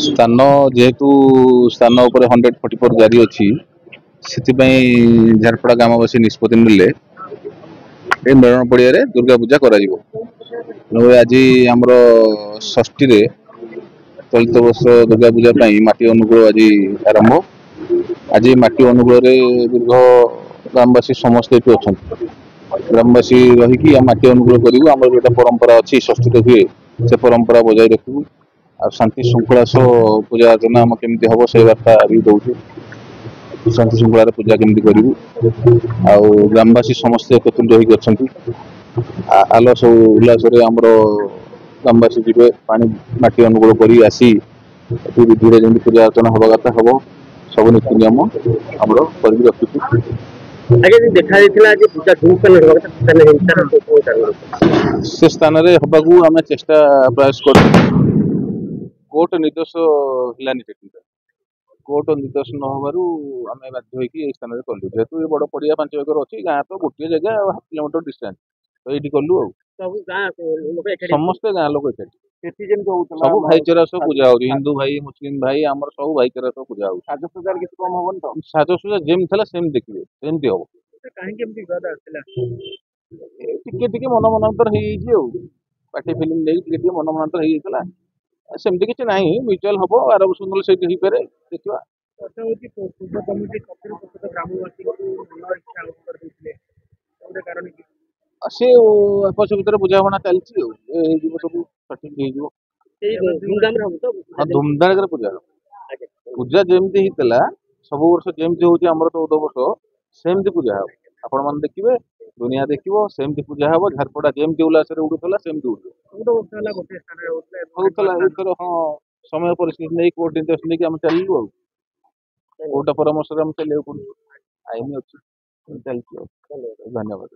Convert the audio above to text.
ସ୍ଥାନ ଯେହେତୁ ସ୍ଥାନ ଉପରେ 144 ଜାରି ଅଛି, ସେଥିପାଇଁ ଝାରପଡ଼ା ଗ୍ରାମବାସୀ ନିଷ୍ପତ୍ତି ନେଲେ ଏ ମେଳଣ ପଡ଼ିଆରେ ଦୁର୍ଗା ପୂଜା କରାଯିବ। ଆଜି ଆମର ଷଷ୍ଠୀରେ ଚଳିତ ବର୍ଷ ଦୁର୍ଗା ପୂଜା ପାଇଁ ମାଟି ଅନୁକୂଳ ଆଜି ଆରମ୍ଭ। ଆଜି ମାଟି ଅନୁକୂଳରେ ଦୀର୍ଘ ଗ୍ରାମବାସୀ ସମସ୍ତେ ଏଠି ଅଛନ୍ତି। ଗ୍ରାମବାସୀ ରହିକି ମାଟି ଅନୁକୂଳ କରିବୁ। ଆମର ଯୋଉଟା ପରମ୍ପରା ଅଛି ଷଷ୍ଠୀରେ ହୁଏ, ସେ ପରମ୍ପରା ବଜାୟ ରଖିବୁ। ଆଉ ଶାନ୍ତି ଶୃଙ୍ଖଳା ସହ ପୂଜା ଅର୍ଚ୍ଚନା ଆମ କେମିତି ହବ ସେଇ ବାର୍ତ୍ତା ବି ଦଉଛୁ। ଶାନ୍ତି ଶୃଙ୍ଖଳାରେ ପୂଜା କେମିତି କରିବୁ, ଆଉ ଗ୍ରାମବାସୀ ସମସ୍ତେ ଏକତ୍ରିତ ହୋଇକି ଅଛନ୍ତି। ଆଲୋସ ଉଲ୍ଲାସରେ ଆମର ଗ୍ରାମବାସୀ ଯିବେ ପାଣି ମାଟି ଅନୁକୂଳ କରି ଆସି ଏଠି ବିଧିରେ ଯେମିତି ପୂଜା ଅର୍ଚ୍ଚନା ହବା କଥା ହବ। ସବୁ ନୀତି ନିୟମ ଆମର କରିକି ରଖିଛୁ। ସେ ସ୍ଥାନରେ ହବାକୁ ଆମେ ଚେଷ୍ଟା ପ୍ରୟାସ କରୁଛୁ। କୋର୍ଟ ନିର୍ଦ୍ଦେଶ ହେଲାନି ସେଠି, କୋର୍ଟ ନିର୍ଦ୍ଦେଶ ନ ହେବାରୁ ଆମେ ବାଧ୍ୟ ହୋଇକି ଏଇ ସ୍ଥାନରେ କଲୁ। ଯେହେତୁ ଏ ବଡ଼ ପଡ଼ିଆ 5 ଏକର ଅଛି, ଗାଁ ତ ଗୋଟିଏ ଜାଗା, 1/2 କିଲୋମିଟର ଡିଷ୍ଟାନ୍ସ, ତ ଏଇଠି କଲୁ। ଆଉ ସମସ୍ତେ ଗାଁ ଲୋକ ଏକାଠି, ସବୁ ଭାଇଚାରା ସହ ପୂଜା ହଉଛି। ହିନ୍ଦୁ ଭାଇ, ମୁସଲିମ ଭାଇ, ଆମର ସବୁ ଭାଇଚାରା ସହ ପୂଜା ହଉଛି। ସାଜସଜ୍ଜାର କିଛି କମ ହବନି ତ? ସାଜସଜ୍ଜା ଯେମିତି ଥିଲା ସେମିତି ଦେଖିବେ, ସେମିତି ହବ। ଟିକେ ଟିକେ ମନମନାନ୍ତର ହେଇଯାଇଛି ଆଉ, ପାର୍ଟି ଫିଲ୍ମ ନେଇ ଟିକେ ଟିକେ ମନମନାନ୍ତର ହେଇଯାଇଥିଲା। ସେମିତି କିଛି ନାହିଁ, ମ୍ୟୁଚୁଆଲ ହବ। 12 ବର୍ଷ ନହେଲେ ସେଇଠି ହେଇପାରେ, ଦେଖିବା। ସେ ପଛ ଭିତରେ ବୁଝାମଣା ଚାଲିଛି, ଆଉ ହେଇଯିବ, ସବୁ ସଠିକ ହେଇଯିବ। ଧୁମଧାମରେ ପୂଜା ହବ। ପୂଜା ଯେମିତି ହେଇଥିଲା ସବୁ ବର୍ଷ, ଯେମିତି ହଉଛି ଆମର 14 ବର୍ଷ, ସେମିତି ପୂଜା ହବ। ଆପଣ ମାନେ ଦେଖିବେ, ଦୁନିଆ ଦେଖିବ, ସେମିତି ପୂଜା ହବ। ଝାରପଡ଼ା ଯେମିତି ଉଲ୍ଲାସରେ ଉଡୁଥିଲା ସେମିତି ଉଡିବ। ହଉଥିଲା ଏଇଥର, ହଁ, ସମୟ ପରିସ୍ଥିତି ନେଇ କୋର୍ଟ ନିର୍ଦ୍ଦେଶ ନେଇକି ଆମେ ଚାଲିଲୁ। ଆଉ କୋର୍ଟ ପରାମର୍ଶରେ ଆମେ ଚାଲିବାକୁ ପଡୁଛି, ଆଇନ ଅଛି, ଚାଲିଛୁ। ଆଉ ଧନ୍ୟବାଦ।